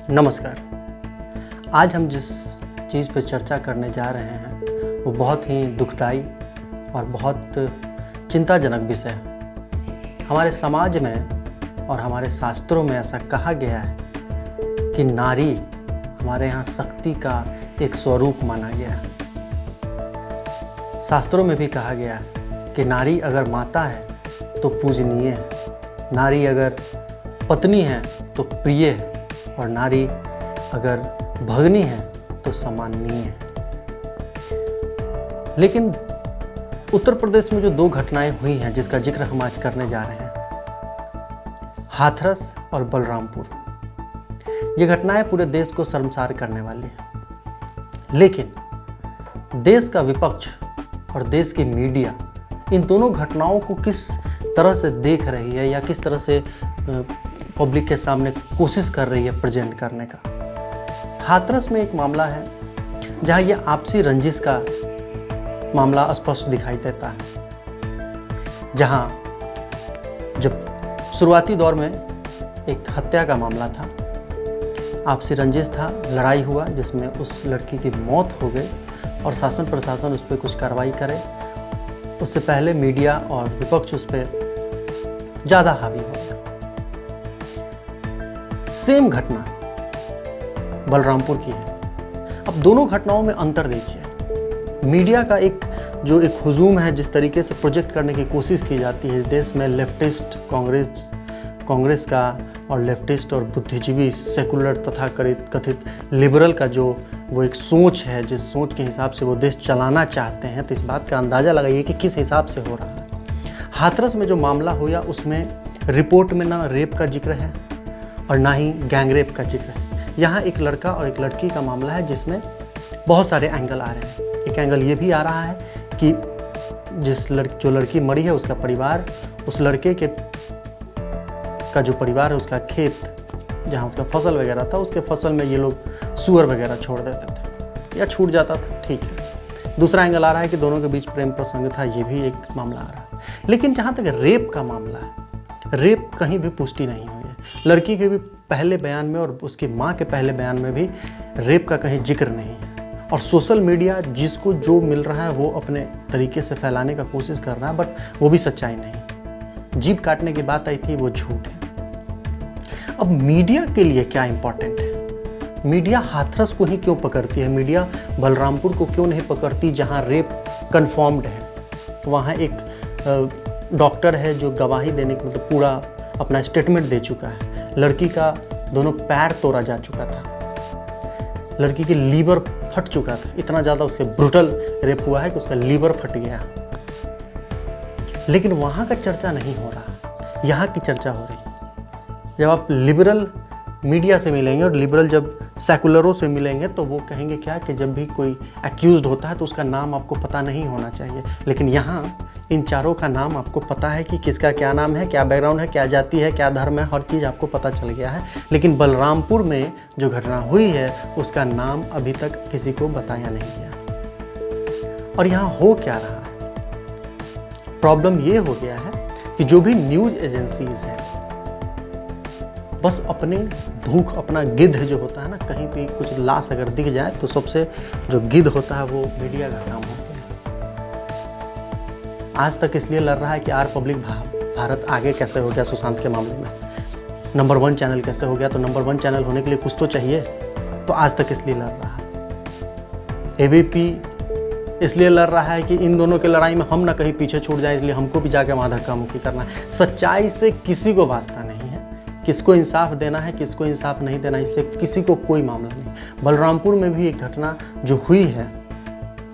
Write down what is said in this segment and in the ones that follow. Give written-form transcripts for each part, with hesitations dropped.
नमस्कार। आज हम जिस चीज़ पर चर्चा करने जा रहे हैं वो बहुत ही दुखदाई और बहुत चिंताजनक विषय है। हमारे समाज में और हमारे शास्त्रों में ऐसा कहा गया है कि नारी हमारे यहाँ शक्ति का एक स्वरूप माना गया है। शास्त्रों में भी कहा गया है कि नारी अगर माता है तो पूजनीय है, नारी अगर पत्नी है तो प्रिय है और नारी अगर भगनी है तो सम्माननीय है। लेकिन उत्तर प्रदेश में जो दो घटनाएं हुई हैं जिसका जिक्र हम आज करने जा रहे हैं, हाथरस और बलरामपुर, ये घटनाएं पूरे देश को शर्मसार करने वाली हैं। लेकिन देश का विपक्ष और देश की मीडिया इन दोनों घटनाओं को किस तरह से देख रही है या किस तरह से पब्लिक के सामने कोशिश कर रही है प्रेजेंट करने का। हाथरस में एक मामला है जहां ये आपसी रंजिश का मामला स्पष्ट दिखाई देता है, जहां जब शुरुआती दौर में एक हत्या का मामला था, आपसी रंजिश था, लड़ाई हुआ जिसमें उस लड़की की मौत हो गई और शासन प्रशासन उस पर कुछ कार्रवाई करे उससे पहले मीडिया और विपक्ष उस पर ज़्यादा हावी हो गया। सेम घटना बलरामपुर की है। अब दोनों घटनाओं में अंतर देखिए। मीडिया का एक हुजूम है, जिस तरीके से प्रोजेक्ट करने की कोशिश की जाती है देश में लेफ्टिस्ट कांग्रेस का और लेफ्टिस्ट और बुद्धिजीवी सेकुलर तथा कथित लिबरल का जो वो एक सोच है, जिस सोच के हिसाब से वो देश चलाना चाहते हैं, तो इस बात का अंदाज़ा लगाइए कि किस हिसाब से हो रहा है। हाथरस में जो मामला हुआ उसमें रिपोर्ट में ना रेप का जिक्र है और ना ही गैंग रेप का जिक्र है। यहाँ एक लड़का और एक लड़की का मामला है जिसमें बहुत सारे एंगल आ रहे हैं। एक एंगल ये भी आ रहा है कि जो लड़की मरी है उसका परिवार, उस लड़के का जो परिवार है उसका खेत जहाँ उसका फसल वगैरह था, उसके फसल में ये लोग सुअर वगैरह छोड़ देते थे या छूट जाता था, ठीक है। दूसरा एंगल आ रहा है कि दोनों के बीच प्रेम प्रसंग था, ये भी एक मामला आ रहा है। लेकिन जहाँ तक रेप का मामला है, रेप कहीं भी पुष्टि नहीं हुई है। लड़की के भी पहले बयान में और उसकी माँ के पहले बयान में भी रेप का कहीं जिक्र नहीं है। और सोशल मीडिया जिसको जो मिल रहा है वो अपने तरीके से फैलाने का कोशिश कर रहा है, बट वो भी सच्चाई नहीं। जीभ काटने की बात आई थी, वो झूठ है। अब मीडिया के लिए क्या इंपॉर्टेंट है? मीडिया हाथरस को ही क्यों पकड़ती है? मीडिया बलरामपुर को क्यों नहीं पकड़ती जहाँ रेप कन्फर्म्ड है? वहाँ एक डॉक्टर है जो गवाही देने के मतलब पूरा अपना स्टेटमेंट दे चुका है। लड़की का दोनों पैर तोड़ा जा चुका था, लड़की की लीवर फट चुका था, इतना ज़्यादा उसके ब्रूटल रेप हुआ है कि उसका लीवर फट गया। लेकिन वहाँ का चर्चा नहीं हो रहा, यहाँ की चर्चा हो रही है। जब आप लिबरल मीडिया से मिलेंगे और लिबरल जब सेकुलरों से मिलेंगे तो वो कहेंगे क्या कि जब भी कोई एक्यूज्ड होता है तो उसका नाम आपको पता नहीं होना चाहिए। लेकिन यहाँ इन चारों का नाम आपको पता है कि किसका क्या नाम है, क्या बैकग्राउंड है, क्या जाति है, क्या धर्म है, हर चीज़ आपको पता चल गया है। लेकिन बलरामपुर में जो घटना हुई है उसका नाम अभी तक किसी को बताया नहीं गया। और यहाँ हो क्या रहा है? प्रॉब्लम ये हो गया है कि जो भी न्यूज़ एजेंसीज हैं बस अपने भूख, अपना गिद्ध जो होता है ना, कहीं पे कुछ लाश अगर दिख जाए तो सबसे जो गिद्ध होता है वो मीडिया का काम होता है। आज तक इसलिए लड़ रहा है कि आर पब्लिक भारत आगे कैसे हो गया सुशांत के मामले में, नंबर 1 चैनल कैसे हो गया, तो नंबर 1 चैनल होने के लिए कुछ तो चाहिए, तो आज तक इसलिए लड़ रहा है। एबीपी इसलिए लड़ रहा है कि इन दोनों की लड़ाई में हम ना कहीं पीछे छूट जाए, इसलिए हमको भी जाके वहाँ धक्का मुक्की करना है। सच्चाई से किसी को वास्ता नहीं है, किसको इंसाफ देना है, किसको इंसाफ नहीं देना, इससे किसी को कोई मामला नहीं। बलरामपुर में भी एक घटना जो हुई है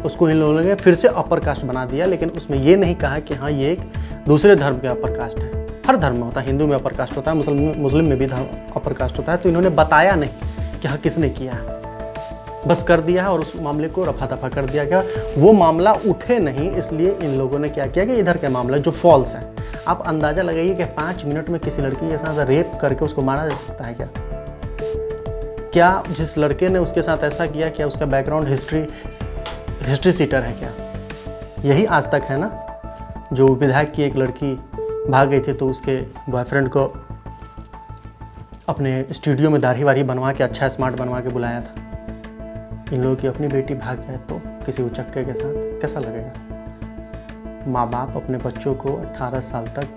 उसको इन लोगों ने फिर से अपर कास्ट बना दिया, लेकिन उसमें ये नहीं कहा कि हाँ ये एक दूसरे धर्म के अपर कास्ट है। हर धर्म में होता है, हिंदू में अपर कास्ट होता है, मुस्लिम में भी अपर कास्ट होता है। तो इन्होंने बताया नहीं कि हाँ किसने किया है, बस कर दिया है और उस मामले को रफा दफा कर दिया गया। वो मामला उठे नहीं, इसलिए इन लोगों ने क्या किया कि इधर के मामला जो फॉल्स है, आप अंदाज़ा लगाइए कि 5 मिनट में किसी लड़की के साथ रेप करके उसको मारा जा सकता है क्या? जिस लड़के ने उसके साथ ऐसा किया, क्या उसका बैकग्राउंड हिस्ट्री सीटर है क्या? यही आज तक है ना, जो विधायक की एक लड़की भाग गई थी तो उसके बॉयफ्रेंड को अपने स्टूडियो में दाढ़ी वाढ़ी बनवा के अच्छा स्मार्ट बनवा के बुलाया था। इन लोगों की अपनी बेटी भाग जाए तो किसी उचक्के के साथ कैसा लगेगा। माँ बाप अपने बच्चों को 18 साल तक,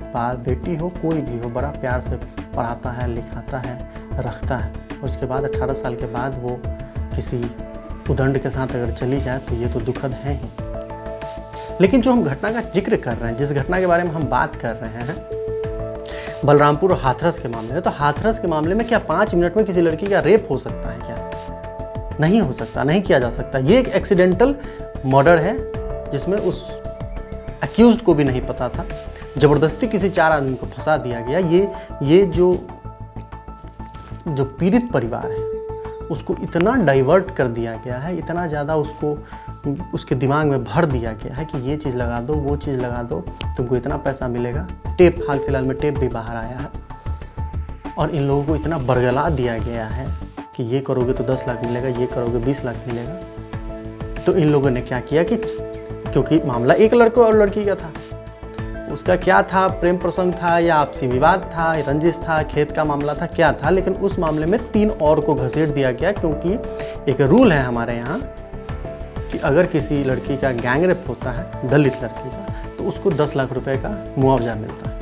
बेटी हो कोई भी हो, बड़ा प्यार से पढ़ाता है, लिखाता है, रखता है, और उसके बाद 18 साल के बाद वो किसी उदंड के साथ अगर चली जाए तो ये तो दुखद है ही। लेकिन जो हम घटना का जिक्र कर रहे हैं, जिस घटना के बारे में हम बात कर रहे हैं, बलरामपुर और हाथरस के मामले में, तो हाथरस के मामले में क्या 5 मिनट में किसी लड़की का रेप हो सकता है? क्या नहीं हो सकता, नहीं किया जा सकता। ये एक एक्सीडेंटल मर्डर है जिसमें उस अक्यूज्ड को भी नहीं पता था, ज़बरदस्ती किसी 4 आदमी को फंसा दिया गया। ये जो पीड़ित परिवार है उसको इतना डाइवर्ट कर दिया गया है, इतना ज़्यादा उसके दिमाग में भर दिया गया है कि ये चीज़ लगा दो, वो चीज़ लगा दो, तुमको इतना पैसा मिलेगा। टेप, हाल फिलहाल में टेप भी बाहर आया है, और इन लोगों को इतना बरगला दिया गया है कि ये करोगे तो 10 लाख मिलेगा, ये करोगे 20 लाख मिलेगा। तो इन लोगों ने क्या किया कि क्योंकि मामला एक लड़के और लड़की का था, उसका क्या था, प्रेम प्रसंग था या आपसी विवाद था, रंजिश था, खेत का मामला था, क्या था, लेकिन उस मामले में 3 और को घसीट दिया गया। क्योंकि एक रूल है हमारे यहाँ कि अगर किसी लड़की का गैंग रेप होता है, दलित लड़की का, तो उसको 10 लाख रुपए का मुआवजा मिलता है।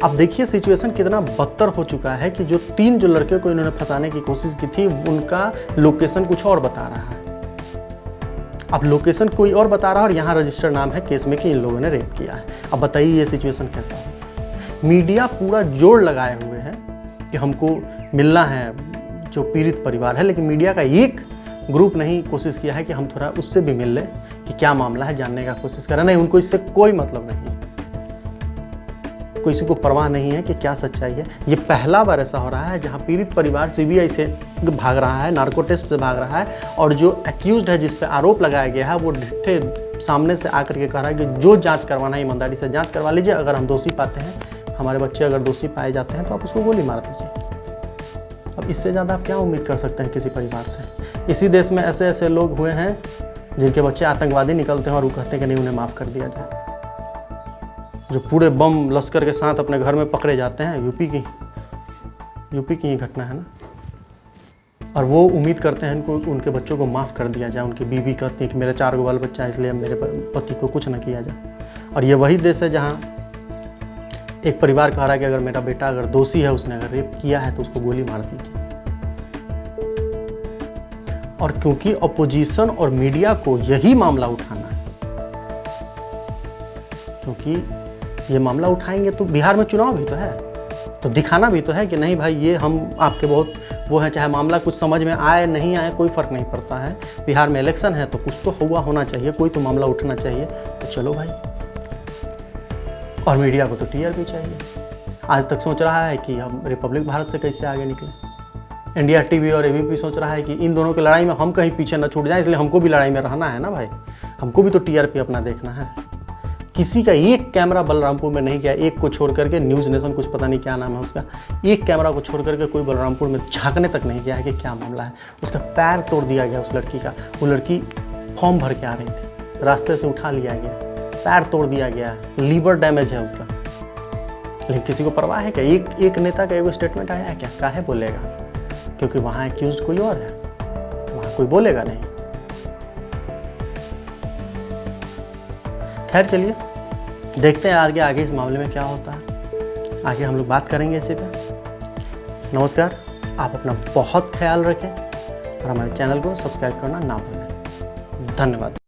अब देखिए सिचुएशन कितना बदतर हो चुका है कि जो 3 लड़के को इन्होंने फंसाने की कोशिश की थी, उनका लोकेशन कुछ और बता रहा है। अब लोकेशन कोई और बता रहा है और यहाँ रजिस्टर्ड नाम है केस में कि इन लोगों ने रेप किया है। अब बताइए ये सिचुएशन कैसा है। मीडिया पूरा जोर लगाए हुए है कि हमको मिलना है जो पीड़ित परिवार है, लेकिन मीडिया का एक ग्रुप नहीं कोशिश किया है कि हम थोड़ा उससे भी मिल लें कि क्या मामला है, जानने का कोशिश करें। नहीं, उनको इससे कोई मतलब नहीं है, किसी को परवाह नहीं है कि क्या सच्चाई है। ये पहला बार ऐसा हो रहा है जहां पीड़ित परिवार सीबीआई से भाग रहा है, नार्को टेस्ट से भाग रहा है, और जो एक्यूज्ड है, जिस पे आरोप लगाया गया है, वो ढिट्ठे सामने से आकर के कह रहा है कि जो जांच करवाना है ईमानदारी से जांच करवा लीजिए, अगर हम दोषी पाते हैं, हमारे बच्चे अगर दोषी पाए जाते हैं तो आप उसको गोली मार दीजिए। अब इससे ज़्यादा आप क्या उम्मीद कर सकते हैं किसी परिवार से। इसी देश में ऐसे ऐसे लोग हुए हैं जिनके बच्चे आतंकवादी निकलते हैं और वो कहते हैं कि नहीं, उन्हें माफ़ कर दिया जाए। जो पूरे बम लश्कर के साथ अपने घर में पकड़े जाते हैं, यूपी की ही घटना है ना, और वो उम्मीद करते हैं उनके बच्चों को माफ़ कर दिया जाए। उनकी बीवी कहती है कि मेरे 4 बाल बच्चा है, इसलिए मेरे पति को कुछ न किया जाए। और ये वही देश है जहाँ एक परिवार कह रहा है कि अगर मेरा बेटा अगर दोषी है, उसने अगर रेप किया है तो उसको गोली मार दीजिए। और क्योंकि अपोजिशन और मीडिया को यही मामला उठाना है, क्योंकि ये मामला उठाएंगे तो बिहार में चुनाव भी तो है, तो दिखाना भी तो है कि नहीं भाई, ये हम आपके बहुत वो है, चाहे मामला कुछ समझ में आए नहीं आए कोई फ़र्क नहीं पड़ता है, बिहार में इलेक्शन है तो कुछ तो होना चाहिए, कोई तो मामला उठना चाहिए, तो चलो भाई। और मीडिया को तो टीआरपी चाहिए। आज तक सोच रहा है कि हम रिपब्लिक भारत से कैसे आगे निकले। इंडिया टीवी और एबीपी सोच रहा है कि इन दोनों की लड़ाई में हम कहीं पीछे न छूट जाए, इसलिए हमको भी लड़ाई में रहना है ना भाई, हमको भी तो टीआरपी अपना देखना है। किसी का एक कैमरा बलरामपुर में नहीं गया, एक को छोड़ करके, न्यूज़ नेशन कुछ पता नहीं क्या नाम है उसका, एक कैमरा को छोड़ करके कोई बलरामपुर में झांकने तक नहीं गया है कि क्या मामला है। उसका पैर तोड़ दिया गया उस लड़की का। वो लड़की फॉर्म भर के आ रही थी, रास्ते से उठा लिया गया, पैर तोड़ दिया गया, लीवर डैमेज है उसका। लेकिन किसी को परवाह है क्या? एक नेता का एगो स्टेटमेंट आया है क्या? काहे बोलेगा? क्योंकि वहाँ एक्यूज कोई और है, वहाँ कोई बोलेगा नहीं। खैर चलिए देखते हैं आगे इस मामले में क्या होता है। आगे हम लोग बात करेंगे इसी पे। नमस्कार, आप अपना बहुत ख्याल रखें और हमारे चैनल को सब्सक्राइब करना ना भूलें। धन्यवाद।